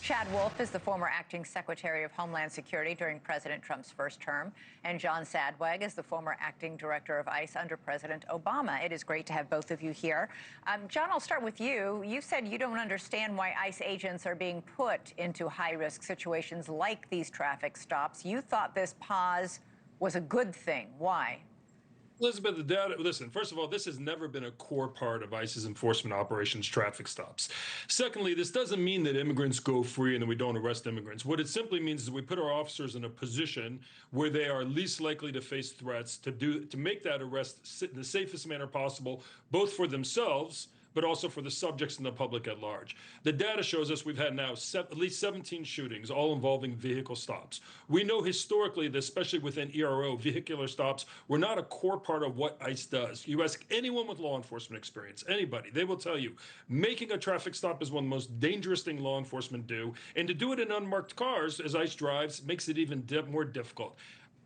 Chad Wolf is the former acting Secretary of Homeland Security during President Trump's first term, and John Sandweg is the former acting Director of ICE under President Obama. It is great to have both of you here. John, I'll start with you. You said you don't understand why ICE agents are being put into high-risk situations like these traffic stops. You thought this pause was a good thing. Why? Elizabeth, listen, first of all, this has never been a core part of ICE's enforcement operations, traffic stops. Secondly, this doesn't mean that immigrants go free and that we don't arrest immigrants. What it simply means is we put our officers in a position where they are least likely to face threats to make that arrest in the safest manner possible, both for themselves but also for the subjects and the public at large. The data shows us we've had now at least 17 shootings, all involving vehicle stops. We know historically that, especially within ERO, vehicular stops were not a core part of what ICE does. You ask anyone with law enforcement experience, anybody, they will tell you making a traffic stop is one of the most dangerous things law enforcement do, and to do it in unmarked cars, as ICE drives, makes it even more difficult.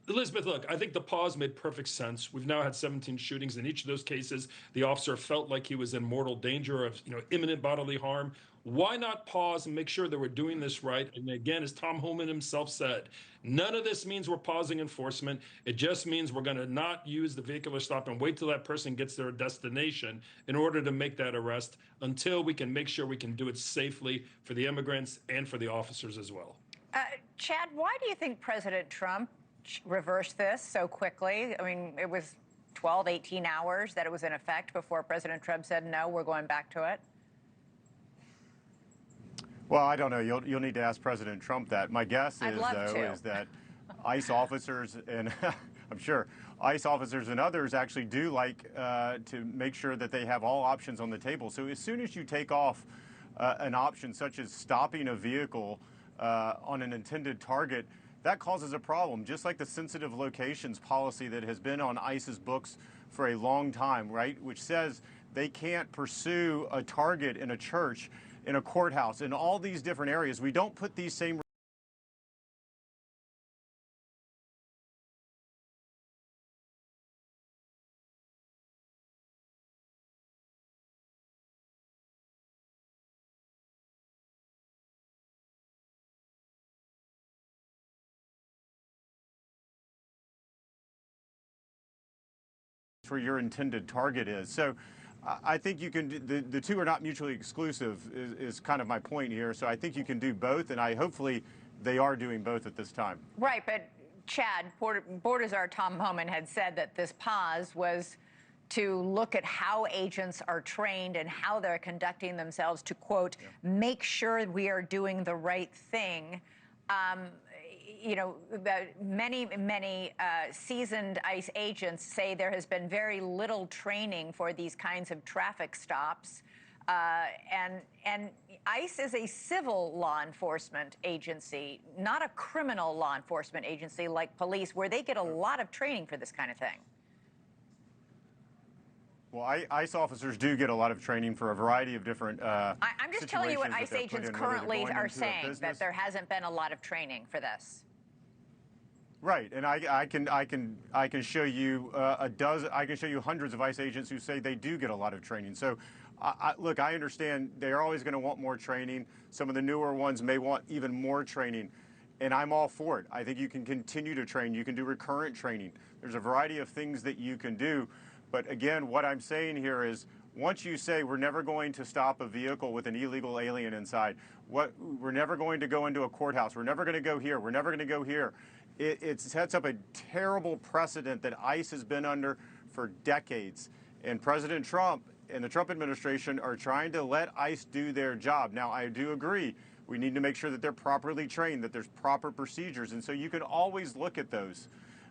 Elizabeth, look, I think the pause made perfect sense. We've now had 17 shootings. In each of those cases, the officer felt like he was in mortal danger of, imminent bodily harm. Why not pause and make sure that we're doing this right? And again, as Tom Homan himself said, none of this means we're pausing enforcement. It just means we're going to not use the vehicular stop and wait till that person gets their destination in order to make that arrest until we can make sure we can do it safely for the immigrants and for the officers as well. Chad, why do you think President Trump reverse this so quickly? I mean, it was 12, 18 hours that it was in effect before President Trump said, no, we're going back to it. Well, I don't know. You'll need to ask President Trump that. My guess is, though, is that ICE officers, and I'm sure ICE officers and others actually do like to make sure that they have all options on the table. So as soon as you take off an option such as stopping a vehicle on an intended target, that causes a problem, just like the sensitive locations policy that has been on ICE's books for a long time, right? Which says they can't pursue a target in a church, in a courthouse, in all these different areas. We don't put these same where your intended target is. So I think you can, the two are not mutually exclusive is kind of my point here. So I think you can do both, and hopefully they are doing both at this time. Right, but Chad, Border Czar Tom Homan had said that this pause was to look at how agents are trained and how they're conducting themselves to, quote, make sure we are doing the right thing. Many seasoned ICE agents say there has been very little training for these kinds of traffic stops. And ICE is a civil law enforcement agency, not a criminal law enforcement agency like police, where they get a lot of training for this kind of thing. Well, ICE officers do get a lot of training for a variety of different I'm just telling you what ICE agents currently are saying, that there hasn't been a lot of training for this. Right, and I can show you I can show you hundreds of ICE agents who say they do get a lot of training. So, look, I understand they're always going to want more training. Some of the newer ones may want even more training, and I'm all for it. I think you can continue to train. You can do recurrent training. There's a variety of things that you can do. But again, what I'm saying here is, once you say we're never going to stop a vehicle with an illegal alien inside, we're never going to go into a courthouse, we're never going to go here, we're never going to go here. It sets up a terrible precedent that ICE has been under for decades. And President Trump and the Trump administration are trying to let ICE do their job. Now, I do agree. We need to make sure that they're properly trained, that there's proper procedures. And so you can always look at those.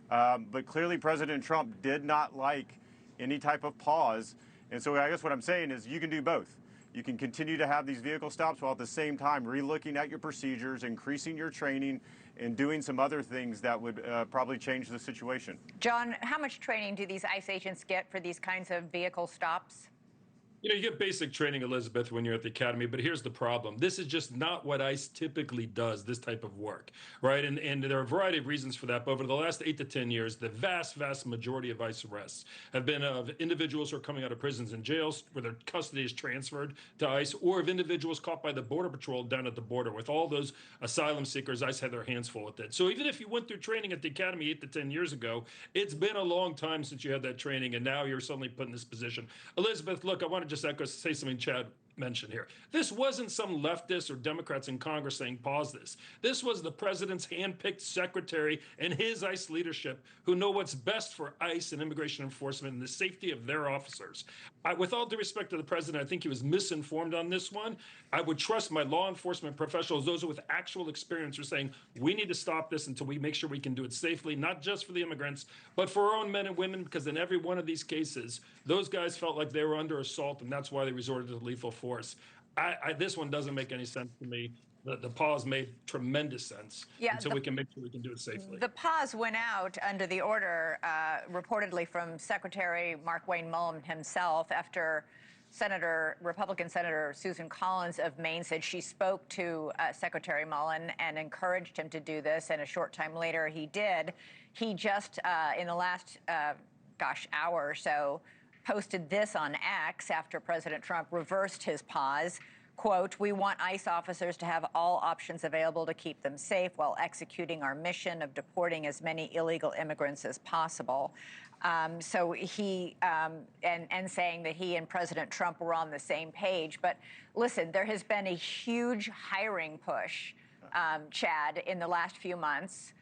But clearly, President Trump did not like any type of pause. And so I guess what I'm saying is you can do both. You can continue to have these vehicle stops while at the same time re-looking at your procedures, increasing your training, and doing some other things that would probably change the situation. John, how much training do these ICE agents get for these kinds of vehicle stops? You know, you get basic training, Elizabeth, when you're at the academy, but here's the problem. This is just not what ICE typically does, this type of work, right? And there are a variety of reasons for that. But over the last 8 to 10 years, the vast majority of ICE arrests have been of individuals who are coming out of prisons and jails where their custody is transferred to ICE, or of individuals caught by the Border Patrol down at the border. With all those asylum seekers, ICE had their hands full with it. So even if you went through training at the academy 8 to 10 years ago, it's been a long time since you had that training, and now you're suddenly put in this position. Elizabeth, look, I want to just say something Chad mentioned here. This wasn't some leftists or Democrats in Congress saying pause this. This was the president's handpicked secretary and his ICE leadership who know what's best for ICE and immigration enforcement and the safety of their officers. With all due respect to the president, I think he was misinformed on this one. I would trust my law enforcement professionals, those with actual experience, are saying we need to stop this until we make sure we can do it safely, not just for the immigrants, but for our own men and women, because in every one of these cases, those guys felt like they were under assault, and that's why they resorted to lethal force. This one doesn't make any sense to me. The pause made tremendous sense until we can make sure we can do it safely. The pause went out under the order, reportedly from Secretary Mark Wayne Mullen himself, after Republican Senator Susan Collins of Maine said she spoke to Secretary Mullen and encouraged him to do this, and a short time later he did. He just, in the last, hour or so, posted this on X after President Trump reversed his pause. Quote, "We want ICE officers to have all options available to keep them safe while executing our mission of deporting as many illegal immigrants as possible." So he, and saying that he and President Trump were on the same page. But listen, there has been a huge hiring push, Chad, in the last few months.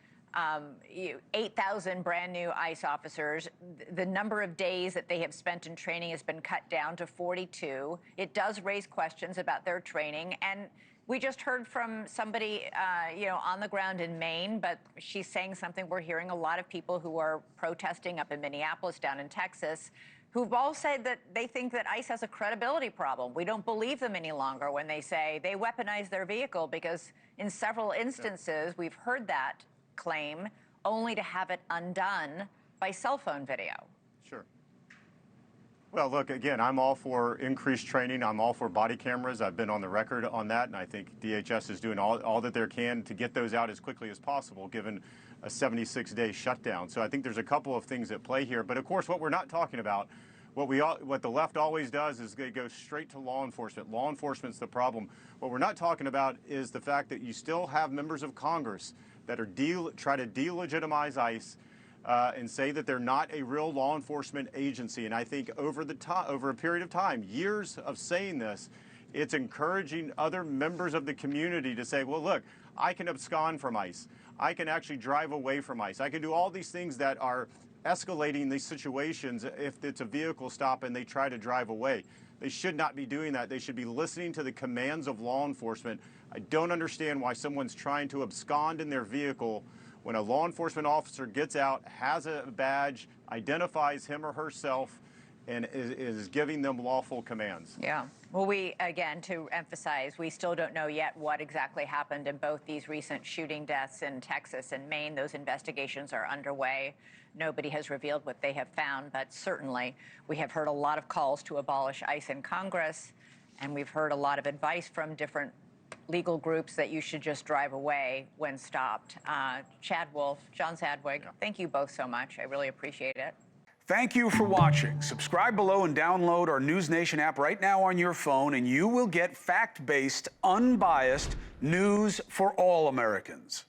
8,000 brand new ICE officers. The number of days that they have spent in training has been cut down to 42. It does raise questions about their training. And we just heard from somebody, on the ground in Maine, but she's saying something we're hearing a lot of people who are protesting up in Minneapolis, down in Texas, who've all said that they think that ICE has a credibility problem. We don't believe them any longer when they say they weaponize their vehicle, because in several instances, we've heard that claim only to have it undone by cell phone video. Sure. Well, look, again, I'm all for increased training. I'm all for body cameras. I've been on the record on that, and I think DHS is doing all that they can to get those out as quickly as possible, given a 76-day shutdown. So I think there's a couple of things at play here. But of course, what we're not talking about, what the left always does is they go straight to law enforcement. Law enforcement's the problem. What we're not talking about is the fact that you still have members of Congress that are try to delegitimize ICE and say that they're not a real law enforcement agency. And I think over a period of time, years of saying this, it's encouraging other members of the community to say, well, look, I can abscond from ICE. I can actually drive away from ICE. I can do all these things that are escalating these situations if it's a vehicle stop and they try to drive away. They should not be doing that. They should be listening to the commands of law enforcement. I don't understand why someone's trying to abscond in their vehicle when a law enforcement officer gets out, has a badge, identifies him or herself, and is giving them lawful commands. Yeah. Well, again, to emphasize, we still don't know yet what exactly happened in both these recent shooting deaths in Texas and Maine. Those investigations are underway. Nobody has revealed what they have found, but certainly we have heard a lot of calls to abolish ICE in Congress, and we've heard a lot of advice from different legal groups that you should just drive away when stopped. Chad Wolf, John Sandweg, thank you both so much. I really appreciate it. Thank you for watching. Subscribe below and download our NewsNation app right now on your phone, and you will get fact-based, unbiased news for all Americans.